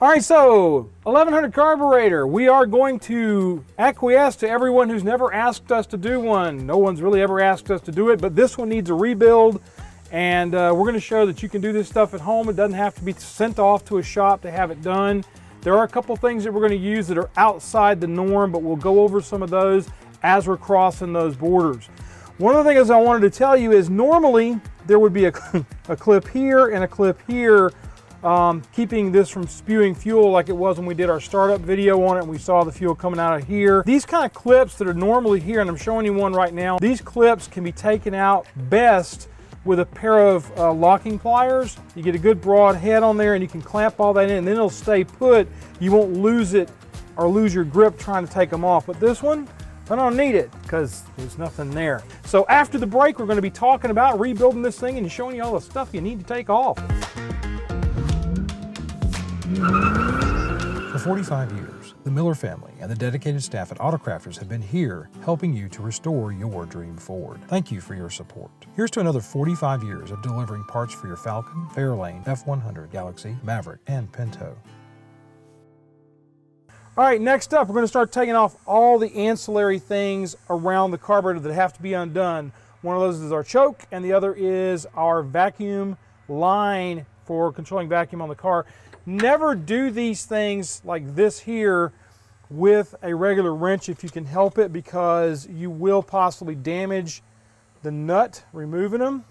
All right, so 1100 carburetor. We are going to acquiesce to everyone who's never asked us to do one. No one's really ever asked us to do it, but this one needs a rebuild. And we're going to show that you can do this stuff at home. It doesn't have to be sent off to a shop to have it done. There are a couple things that we're going to use that are outside the norm, but we'll go over some of those as we're crossing those borders. One of the things I wanted to tell you is normally there would be a clip here and a clip here, keeping this from spewing fuel like it was when we did our startup video on it and we saw the fuel coming out of here. These kind of clips that are normally here, and I'm showing you one right now, these clips can be taken out best with a pair of locking pliers. You get a good broad head on there and you can clamp all that in and then it'll stay put. You won't lose it or lose your grip trying to take them off. But this one, I don't need it because there's nothing there. So after the break, we're going to be talking about rebuilding this thing and showing you all the stuff you need to take off. For 45 years, the Miller family and the dedicated staff at Autocrafters have been here helping you to restore your dream Ford. Thank you for your support. Here's to another 45 years of delivering parts for your Falcon, Fairlane, F100, Galaxy, Maverick, and Pinto. All right, next up, we're going to start taking off all the ancillary things around the carburetor that have to be undone. One of those is our choke, and the other is our vacuum line for controlling vacuum on the car. Never do these things like this here with a regular wrench if you can help it, because you will possibly damage the nut removing them.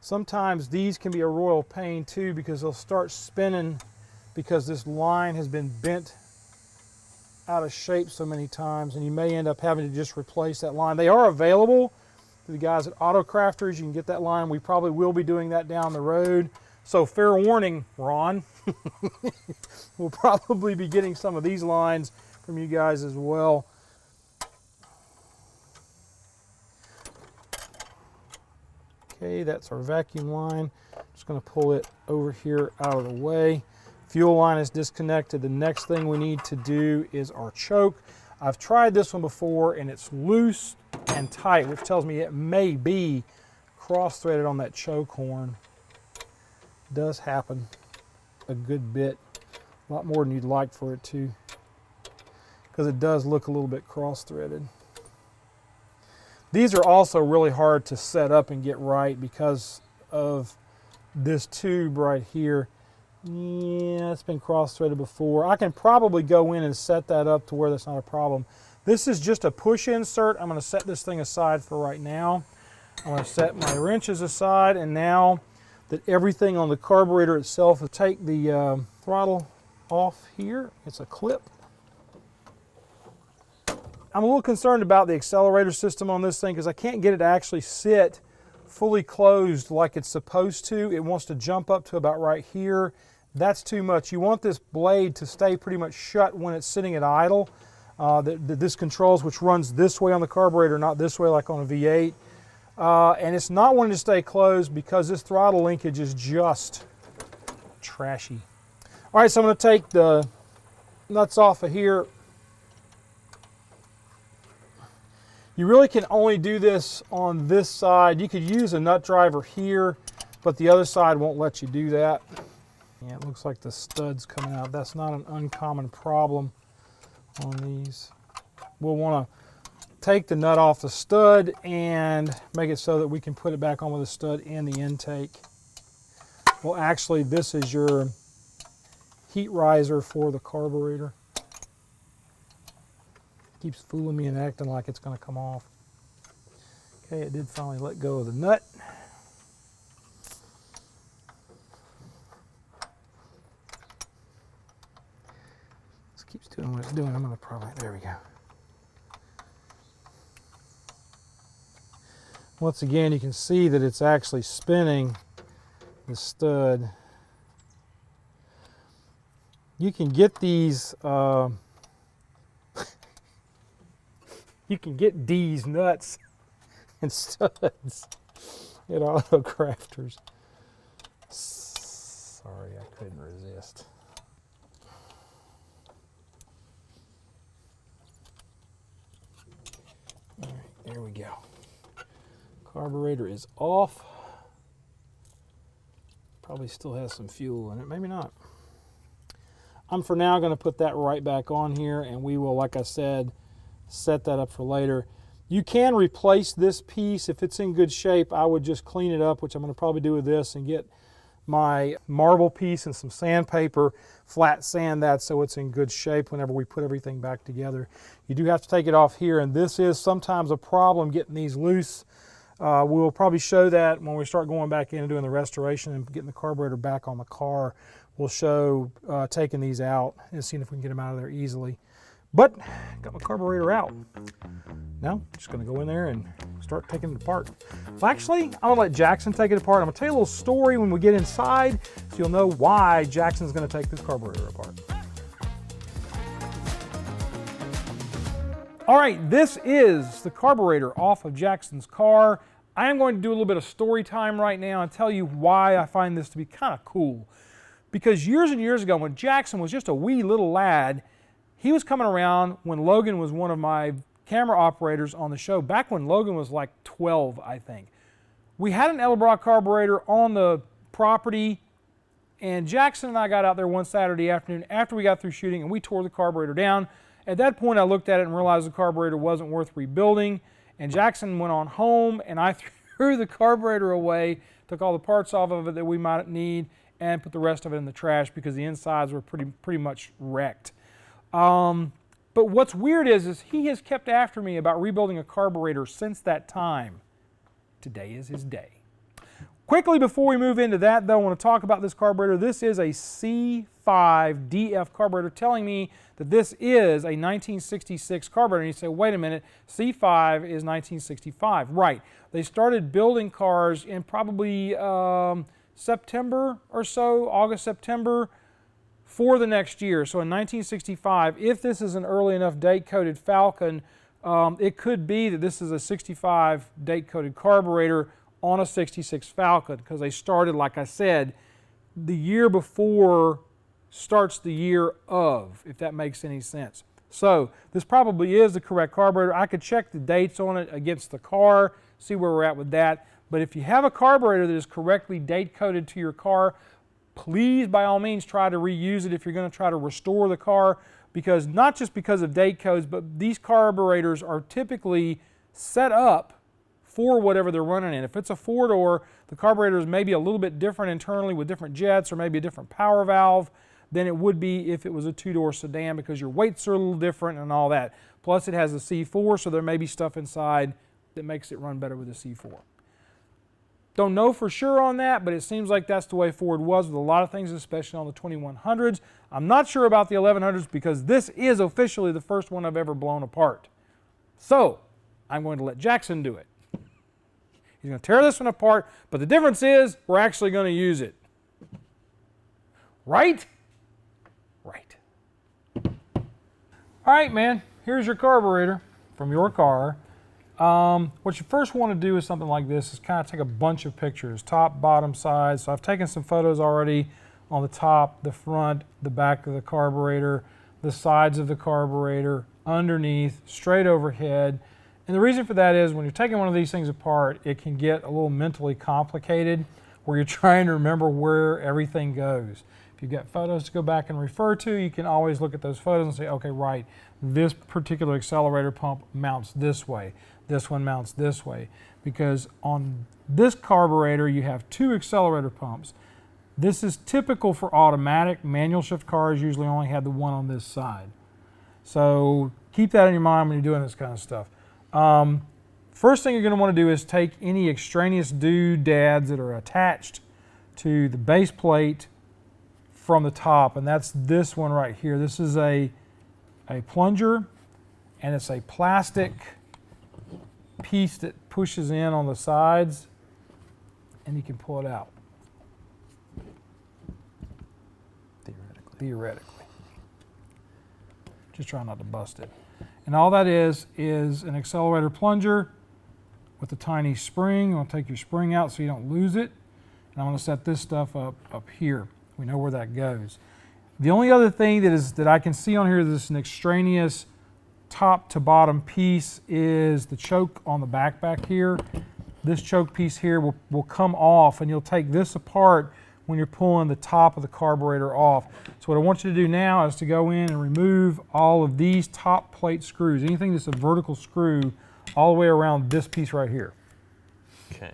Sometimes these can be a royal pain too, because they'll start spinning because this line has been bent out of shape so many times, and you may end up having to just replace that line. They are available to the guys at Autocrafters. You can get that line. We probably will be doing that down the road. So fair warning, Ron, we'll probably be getting some of these lines from you guys as well. Okay, that's our vacuum line. Just going to pull it over here out of the way. Fuel line is disconnected. The next thing we need to do is our choke. I've tried this one before and it's loose and tight, which tells me it may be cross-threaded on that choke horn. It does happen a good bit, a lot more than you'd like for it to, because it does look a little bit cross-threaded. These are also really hard to set up and get right because of this tube right here. Yeah, it's been cross-threaded before. I can probably go in and set that up to where that's not a problem. This is just a push insert. I'm going to set this thing aside for right now. I'm going to set my wrenches aside, and now that everything on the carburetor itself, will take the throttle off here. It's a clip. I'm a little concerned about the accelerator system on this thing because I can't get it to actually sit fully closed like it's supposed to. It wants to jump up to about right here. That's too much. You want this blade to stay pretty much shut when it's sitting at idle. This controls, which runs this way on the carburetor, not this way like on a V8. And it's not wanting to stay closed because this throttle linkage is just trashy. All right, so I'm going to take the nuts off of here. You really can only do this on this side. You could use a nut driver here, but the other side won't let you do that. Yeah, it looks like the stud's coming out. That's not an uncommon problem on these. We'll want to take the nut off the stud and make it so that we can put it back on with the stud in the intake. Well, actually, this is your heat riser for the carburetor. Keeps fooling me and acting like it's going to come off. Okay, it did finally let go of the nut. This keeps doing what it's doing. I'm going to probably, there we go. Once again, you can see that it's actually spinning the stud. You can get these you can get these nuts and studs at Autocrafters. Sorry, I couldn't resist. All right, there we go. Carburetor is off. Probably still has some fuel in it, maybe not. I'm for now going to put that right back on here, and we will, like I said, set that up for later. You can replace this piece if it's in good shape. I would just clean it up, which I'm going to probably do with this, and get my marble piece and some sandpaper, flat sand that so it's in good shape whenever we put everything back together. You do have to take it off here, and this is sometimes a problem getting these loose. We'll probably show that when we start going back in and doing the restoration and getting the carburetor back on the car. We'll show taking these out and seeing if we can get them out of there easily. But got my carburetor out. Now, just going to go in there and start taking it apart. Well, actually, I'm going to let Jackson take it apart. I'm going to tell you a little story when we get inside so you'll know why Jackson's going to take this carburetor apart. All right, this is the carburetor off of Jackson's car. I am going to do a little bit of story time right now and tell you why I find this to be kind of cool. Because years and years ago, when Jackson was just a wee little lad, he was coming around when Logan was one of my camera operators on the show, back when Logan was like 12, I think. We had an Edelbrock carburetor on the property, and Jackson and I got out there one Saturday afternoon after we got through shooting, and we tore the carburetor down. At that point, I looked at it and realized the carburetor wasn't worth rebuilding, and Jackson went on home, and I threw the carburetor away, took all the parts off of it that we might need, and put the rest of it in the trash because the insides were pretty much wrecked. But what's weird is he has kept after me about rebuilding a carburetor since that time. Today is his day. Quickly, before we move into that, though, I want to talk about this carburetor. This is a C5DF carburetor, telling me that this is a 1966 carburetor. And you say, wait a minute, C5 is 1965. Right. They started building cars in probably September or so, August, September, for the next year. So in 1965, if this is an early enough date-coded Falcon, it could be that this is a 65 date-coded carburetor on a 66 Falcon, because they started, like I said, the year before starts the year of, if that makes any sense. So this probably is the correct carburetor. I could check the dates on it against the car, see where we're at with that. But if you have a carburetor that is correctly date-coded to your car, please, by all means, try to reuse it if you're going to try to restore the car, because not just because of date codes, but these carburetors are typically set up for whatever they're running in. If it's a four-door, the carburetor is maybe a little bit different internally with different jets or maybe a different power valve than it would be if it was a two-door sedan, because your weights are a little different and all that. Plus, it has a C4, so there may be stuff inside that makes it run better with a C4. Don't know for sure on that, but it seems like that's the way Ford was with a lot of things, especially on the 2100s. I'm not sure about the 1100s because this is officially the first one I've ever blown apart. So I'm going to let Jackson do it. He's going to tear this one apart, but the difference is we're actually going to use it. Right? Right. All right, man, here's your carburetor from your car. What you first want to do is something like this, is kind of take a bunch of pictures, top, bottom, sides. So I've taken some photos already on the top, the front, the back of the carburetor, the sides of the carburetor, underneath, straight overhead. And the reason for that is when you're taking one of these things apart, it can get a little mentally complicated where you're trying to remember where everything goes. If you've got photos to go back and refer to, you can always look at those photos and say, okay, right, this particular accelerator pump mounts this way. This one mounts this way. Because on this carburetor, you have two accelerator pumps. This is typical for automatic. Manual shift cars usually only have the one on this side. So keep that in your mind when you're doing this kind of stuff. First thing you're going to want to do is take any extraneous doodads that are attached to the base plate from the top, and that's this one right here. This is a plunger, and it's a plastic piece that pushes in on the sides, and you can pull it out. Theoretically. Just try not to bust it. And all that is an accelerator plunger with a tiny spring. You want to take your spring out so you don't lose it. And I'm going to set this stuff up here. We know where that goes. The only other thing that I can see on here that's an extraneous top to bottom piece is the choke on the back here. This choke piece here will come off, and you'll take this apart when you're pulling the top of the carburetor off. So what I want you to do now is to go in and remove all of these top plate screws, anything that's a vertical screw all the way around this piece right here. Okay.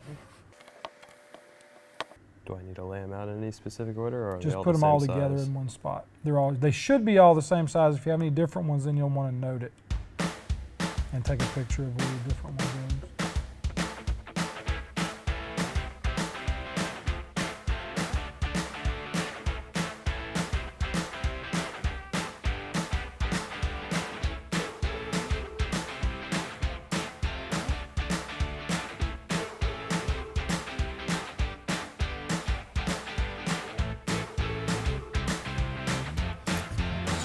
Do I need to lay them out in any specific order, or are Just they all put the them all same together size? in one spot. They should be all the same size. If you have any different ones, then you'll want to note it and take a picture of where the different one goes.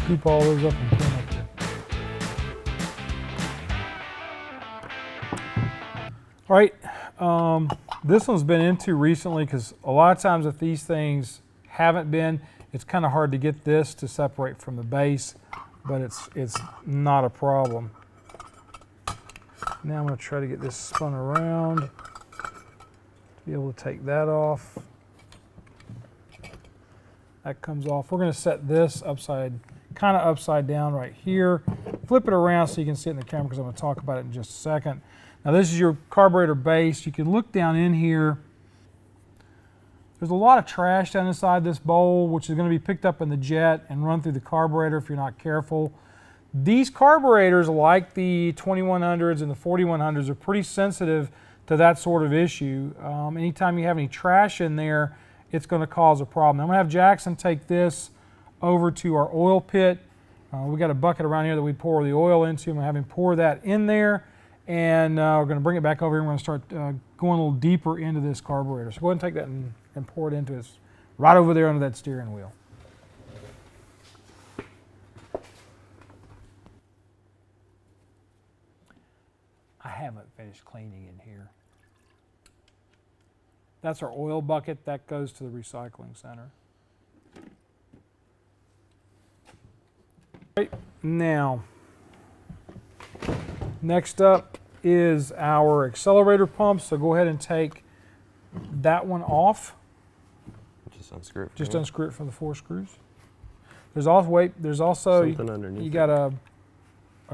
Scoop all those up and put them up there. All right, this one's been into recently because a lot of times if these things haven't been, it's kind of hard to get this to separate from the base, but it's not a problem. Now I'm going to try to get this spun around to be able to take that off. That comes off. We're going to set this kind of upside down right here. Flip it around so you can see it in the camera because I'm going to talk about it in just a second. Now this is your carburetor base. You can look down in here. There's a lot of trash down inside this bowl, which is going to be picked up in the jet and run through the carburetor if you're not careful. These carburetors, like the 2100s and the 4100s, are pretty sensitive to that sort of issue. Anytime you have any trash in there, it's going to cause a problem. I'm going to have Jackson take this over to our oil pit. We got a bucket around here that we pour the oil into. I'm going to have him pour that in there, and we're going to bring it back over here and we're going to start going a little deeper into this carburetor. So go ahead and take that and pour it into it. It's right over there under that steering wheel. I haven't finished cleaning in here. That's our oil bucket. That goes to the recycling center. Right, now, next up is our accelerator pump. So go ahead and take that one off. Just unscrew it. Just unscrew it from the 4 screws. There's also something underneath. You got a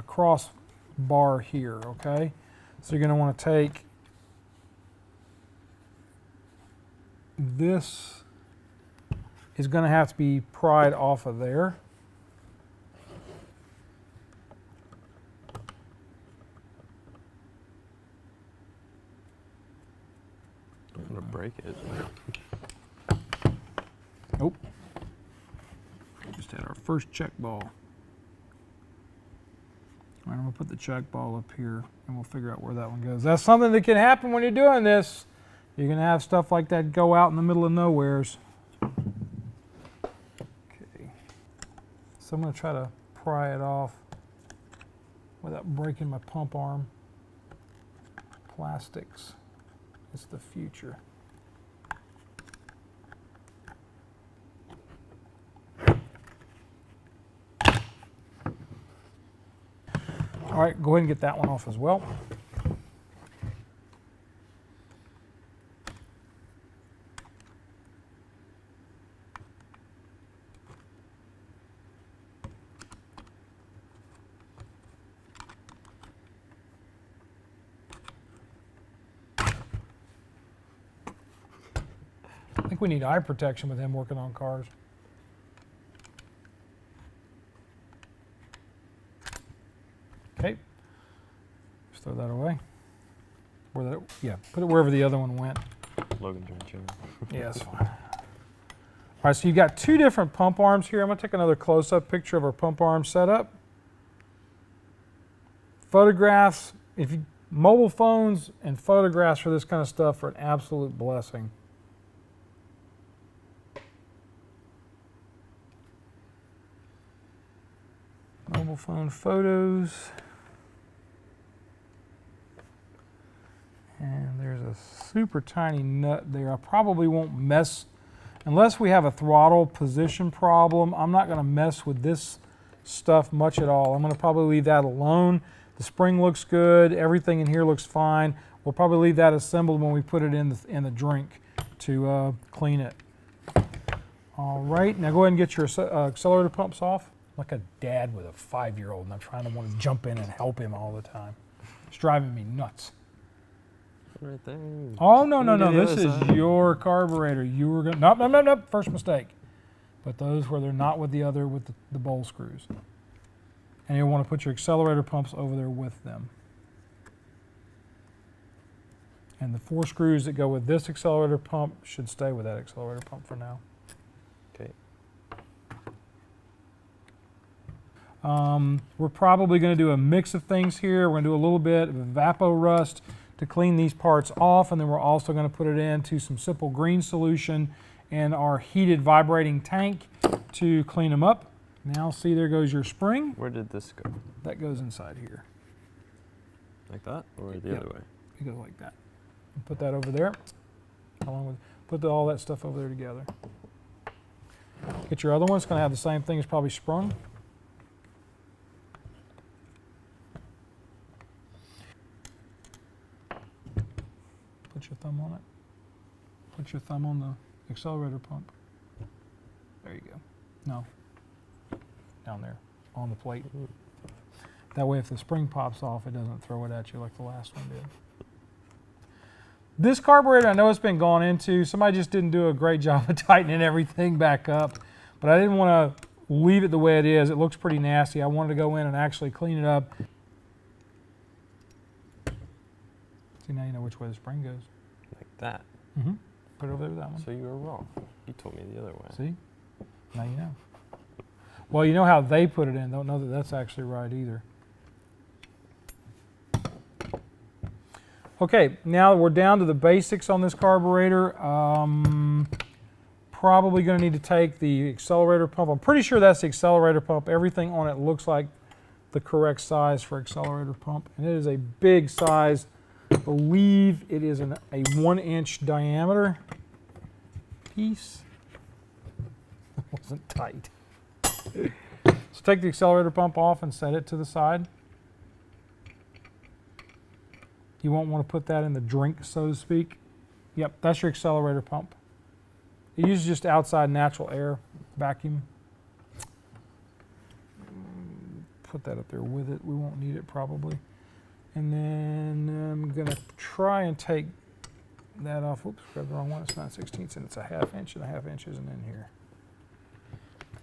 cross bar here, okay? So you're going to want to take this, is going to have to be pried off of there. I'm going to break it. Nope. Just had our first check ball. All right, I'm going to put the check ball up here and we'll figure out where that one goes. That's something that can happen when you're doing this. You're going to have stuff like that go out in the middle of nowheres. Okay. So I'm going to try to pry it off without breaking my pump arm. Plastics. It's the future. All right, go ahead and get that one off as well. I think we need eye protection with him working on cars. Okay, just throw that away. Yeah, put it wherever the other one went. Logan's right here. Yeah, that's fine. All right, so you've got 2 different pump arms here. I'm going to take another close-up picture of our pump arm setup. Photographs, mobile phones and photographs for this kind of stuff are an absolute blessing. Mobile phone photos. And there's a super tiny nut there. I probably won't mess, unless we have a throttle position problem, I'm not going to mess with this stuff much at all. I'm going to probably leave that alone. The spring looks good. Everything in here looks fine. We'll probably leave that assembled when we put it in the drink to clean it. All right, now go ahead and get your accelerator pumps off. Like a dad with a 5-year-old, and I'm trying to want to jump in and help him all the time. It's driving me nuts. Right there. Oh, no, no, You no, do the this other is side. your carburetor. You were going to, nope, nope, nope, nope, first mistake. But those where they're not with the other, with the bowl screws. And you'll want to put your accelerator pumps over there with them. And the 4 screws that go with this accelerator pump should stay with that accelerator pump for now. Okay. We're probably going to do a mix of things here. We're going to do a little bit of Evapo Rust to clean these parts off, and then we're also going to put it into some simple green solution in our heated vibrating tank to clean them up. Now see, there goes your spring. Where did this go? That goes inside here. Like that, or the Yep. other way? It goes like that. Put that over there, along with, put all that stuff over there together. Get your other one. It's going to have the same thing as probably sprung. Put your thumb on it. Put your thumb on the accelerator pump. There you go. No. Down there on the plate. That way if the spring pops off, it doesn't throw it at you like the last one did. This carburetor, I know it's been gone into. Somebody just didn't do a great job of tightening everything back up. But I didn't want to leave it the way it is. It looks pretty nasty. I wanted to go in and actually clean it up. See, now you know which way the spring goes. Like that. Mm-hmm. Put it over there with that one. So you were wrong. You told me the other way. See? Now you know. Well, you know how they put it in. Don't know that that's actually right either. Okay, now we're down to the basics on this carburetor. Probably going to need to take the accelerator pump. I'm pretty sure that's the accelerator pump. Everything on it looks like the correct size for accelerator pump. And it is a big size. I believe it is a 1-inch diameter piece. It wasn't tight. So take the accelerator pump off and set it to the side. You won't want to put that in the drink, so to speak. Yep, that's your accelerator pump. It uses just outside natural air vacuum. Put that up there with it. We won't need it probably. And then I'm going to try and take that off. Oops, grabbed the wrong one. It's 9/16 and it's a 1/2 inch, and a 1/2 inch isn't in here.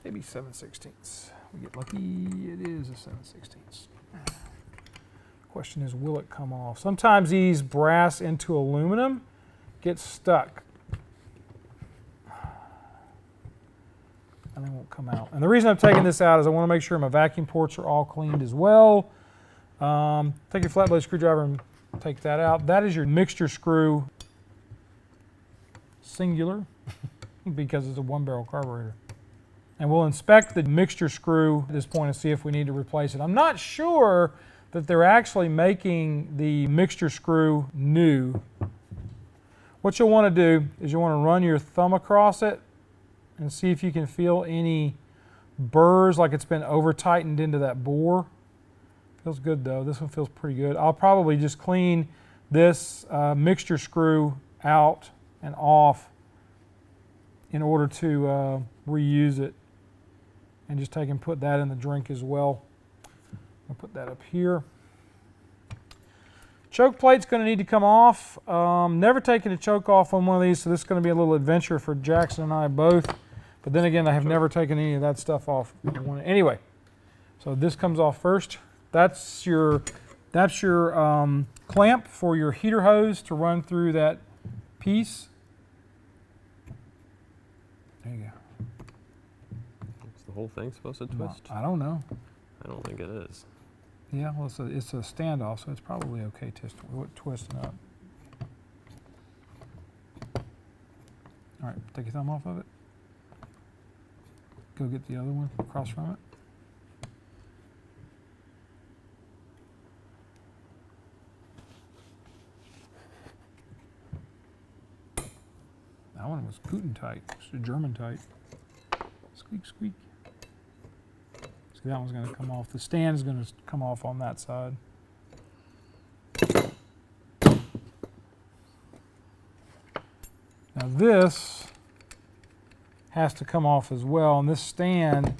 Maybe 7/16. We get lucky. It is a 7/16. Question is, will it come off? Sometimes these brass into aluminum get stuck and they won't come out. And the reason I'm taking this out is I want to make sure my vacuum ports are all cleaned as well. Take your flat blade screwdriver and take that out. That is your mixture screw, singular, because it's a 1-barrel carburetor. And we'll inspect the mixture screw at this point and see if we need to replace it. I'm not sure that they're actually making the mixture screw new. What you'll want to do is you'll want to run your thumb across it and see if you can feel any burrs, like it's been over tightened into that bore. Feels good though. This one feels pretty good. I'll probably just clean this mixture screw out and off in order to reuse it, and just take and put that in the drink as well. I'll put that up here. Choke plate's going to need to come off. Never taken a choke off on one of these, so this is going to be a little adventure for Jackson and I both. But then again, I have never taken any of that stuff off. Anyway, so this comes off first. That's your clamp for your heater hose to run through that piece. There you go. Is the whole thing supposed to twist? I don't know. I don't think it is. Yeah, well, it's a standoff, so it's probably okay twisting up. All right, take your thumb off of it. Go get the other one across from it. That one was Guten tight. It's a German tight. Squeak, squeak. So that one's going to come off. The stand is going to come off on that side. Now this has to come off as well. And this stand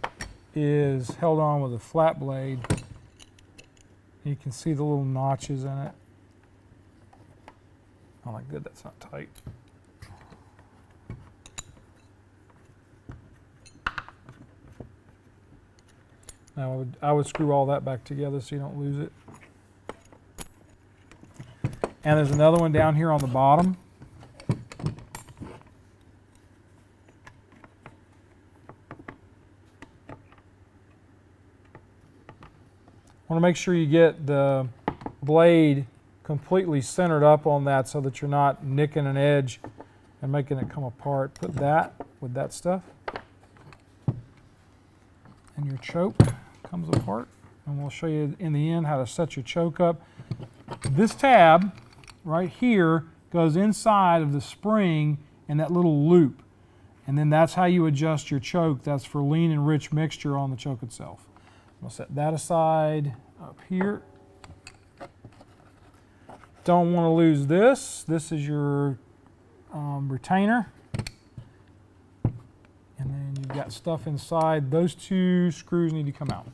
is held on with a flat blade. You can see the little notches in it. Oh my good, that's not tight. Now I would screw all that back together so you don't lose it. And there's another one down here on the bottom. Want to make sure you get the blade completely centered up on that so that you're not nicking an edge and making it come apart. Put that with that stuff. And your choke comes apart. And we'll show you in the end how to set your choke up. This tab right here goes inside of the spring in that little loop. And then that's how you adjust your choke. That's for lean and rich mixture on the choke itself. We'll set that aside up here. Don't want to lose this. This is your retainer. And then you've got stuff inside. Those two screws need to come out.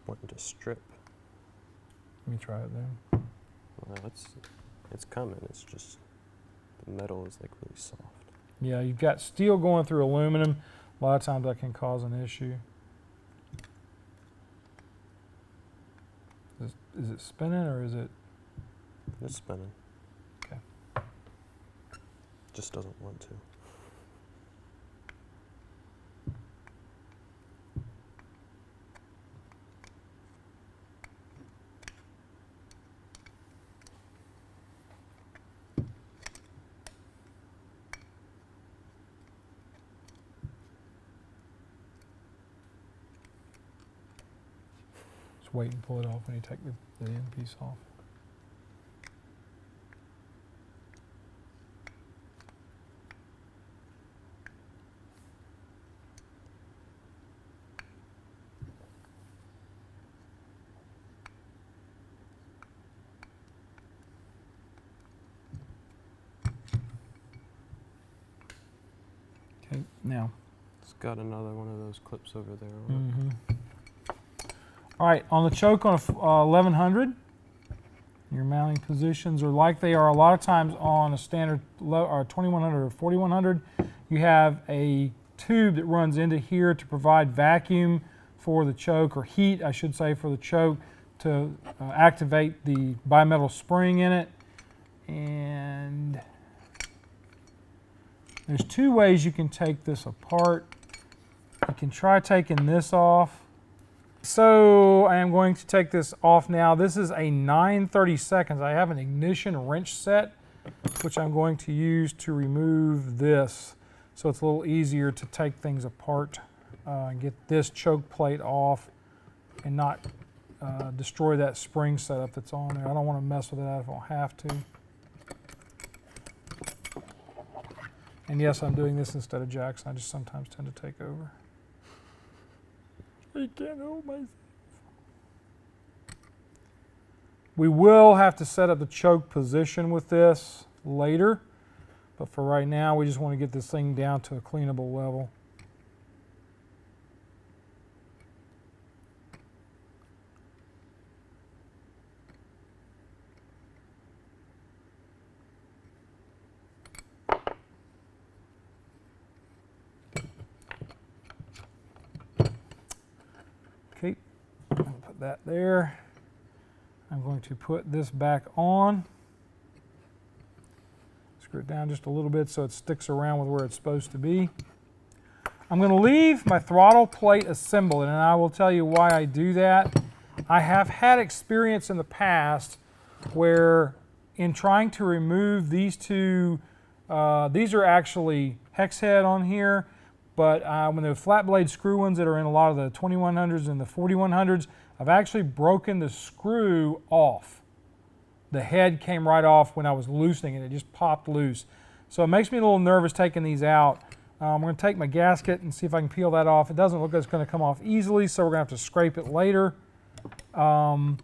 Wanting to strip. Let me try it then. Well, it's coming. It's just the metal is like really soft. Yeah, you've got steel going through aluminum. A lot of times that can cause an issue. Is it spinning or is it? It's spinning. Okay. Just doesn't want to. Wait and pull it off when you take the end piece off. Okay, now. It's got another one of those clips over there on Mm-hmm. All right, on the choke on a 1100, your mounting positions are like they are a lot of times on a standard or 2100 or 4100. You have a tube that runs into here to provide vacuum for the choke, or heat, I should say, for the choke to activate the bimetal spring in it. And there's two ways you can take this apart. You can try taking this off. So I am going to take this off now. This is a 9/32. I have an ignition wrench set, which I'm going to use to remove this. So it's a little easier to take things apart and get this choke plate off and not destroy that spring setup that's on there. I don't want to mess with that if I don't have to. And yes, I'm doing this instead of Jackson. I just sometimes tend to take over. I can't hold myself. We will have to set up the choke position with this later, but for right now, we just want to get this thing down to a cleanable level. Okay, I'll put that there. I'm going to put this back on. Screw it down just a little bit so it sticks around with where it's supposed to be. I'm going to leave my throttle plate assembled, and I will tell you why I do that. I have had experience in the past where in trying to remove these two, these are actually hex head on here, but when they're flat blade screw ones that are in a lot of the 2100s and the 4100s, I've actually broken the screw off the head came right off when I was loosening it. It just popped loose. So it makes me a little nervous taking these out. I'm going to take my gasket and see if I can peel that off. It doesn't look like it's going to come off easily, so we're going to have to scrape it later. I'll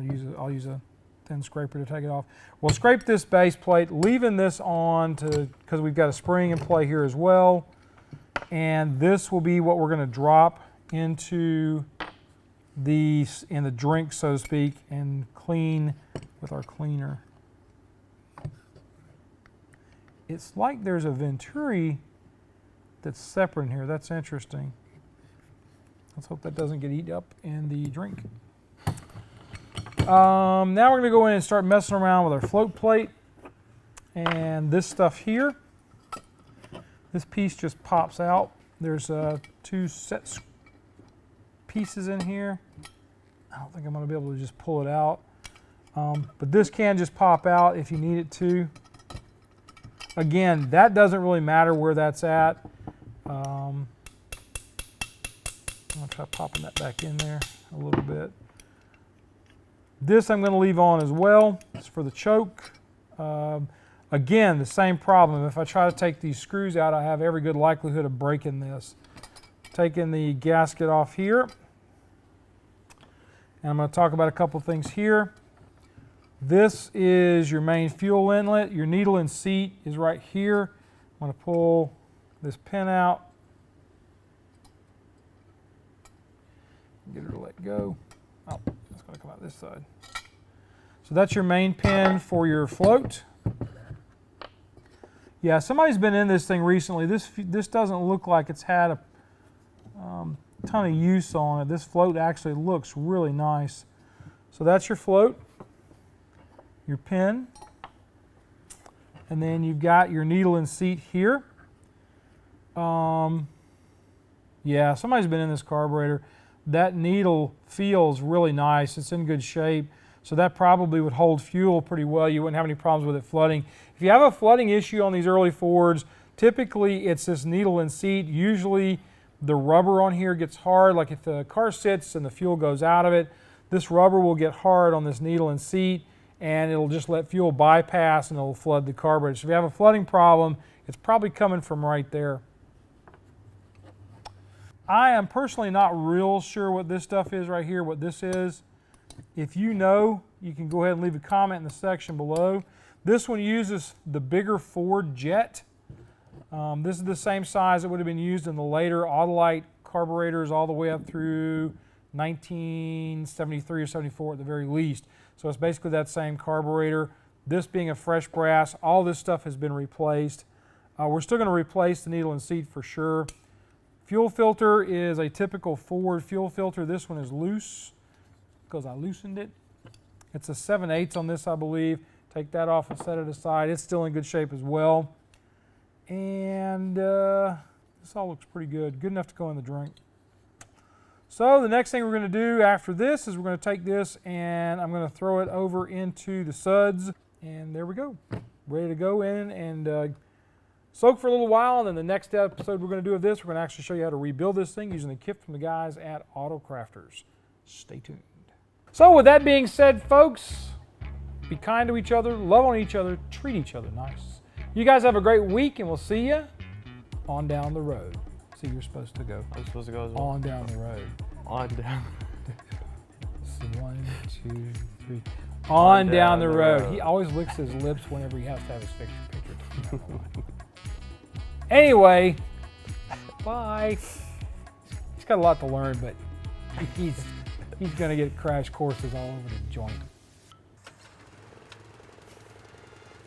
use a thin scraper to take it off. We'll scrape this base plate, leaving this on because we've got a spring in play here as well. And this will be what we're going to drop into in the drink, so to speak, and clean with our cleaner. It's like there's a venturi that's separate in here. That's interesting. Let's hope that doesn't get eaten up in the drink. Now we're going to go in and start messing around with our float plate. And this stuff here, this piece just pops out. There's two set pieces in here. I don't think I'm going to be able to just pull it out. But this can just pop out if you need it to. Again, that doesn't really matter where that's at. I'm going to try popping that back in there a little bit. This I'm going to leave on as well. It's for the choke. Again, the same problem. If I try to take these screws out, I have every good likelihood of breaking this. Taking the gasket off here. And I'm going to talk about a couple things here. This is your main fuel inlet. Your needle and seat is right here. I'm going to pull this pin out. Get her to let go. Oh, it's going to come out this side. So that's your main pin for your float. Yeah, somebody's been in this thing recently. This doesn't look like it's had a ton of use on it. This float actually looks really nice. So that's your float, your pin, and then you've got your needle and seat here. Yeah, somebody's been in this carburetor. That needle feels really nice. It's in good shape. So that probably would hold fuel pretty well. You wouldn't have any problems with it flooding. If you have a flooding issue on these early Fords, typically it's this needle and seat. Usually the rubber on here gets hard. Like if the car sits and the fuel goes out of it, this rubber will get hard on this needle and seat, and it'll just let fuel bypass and it'll flood the carburetor. So if you have a flooding problem, it's probably coming from right there. I am personally not real sure what this stuff is right here, what this is. If you know, you can go ahead and leave a comment in the section below. This one uses the bigger Ford Jet. This is the same size that would have been used in the later Autolite carburetors all the way up through 1973 or 74 at the very least. So it's basically that same carburetor. This being a fresh brass, all this stuff has been replaced. We're still going to replace the needle and seat for sure. Fuel filter is a typical Ford fuel filter. This one is loose because I loosened it. It's a 7/8 on this, I believe. Take that off and set it aside. It's still in good shape as well. And this all looks pretty good. Good enough to go in the drink. So the next thing we're going to do after this is we're going to take this and I'm going to throw it over into the suds. And there we go. Ready to go in and soak for a little while. And then the next episode we're going to do of this, we're going to actually show you how to rebuild this thing using the kit from the guys at Autocrafters. Stay tuned. So with that being said, folks, be kind to each other, love on each other, treat each other nice. You guys have a great week, and we'll see you on down the road. See, you're supposed to go. I'm supposed to go as well. On down the road. On down. So 1, 2, 3. On down the road. He always licks his lips whenever he has to have his picture. Anyway, bye. He's got a lot to learn, but he's going to get crash courses all over the joint.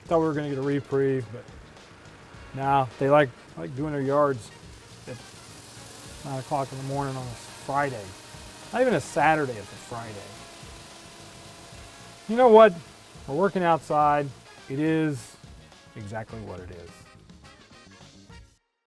Thought we were going to get a reprieve, but now they like doing their yards at 9 o'clock in the morning on a Friday. Not even a Saturday, it's a Friday. You know what? We're working outside. It is exactly what it is.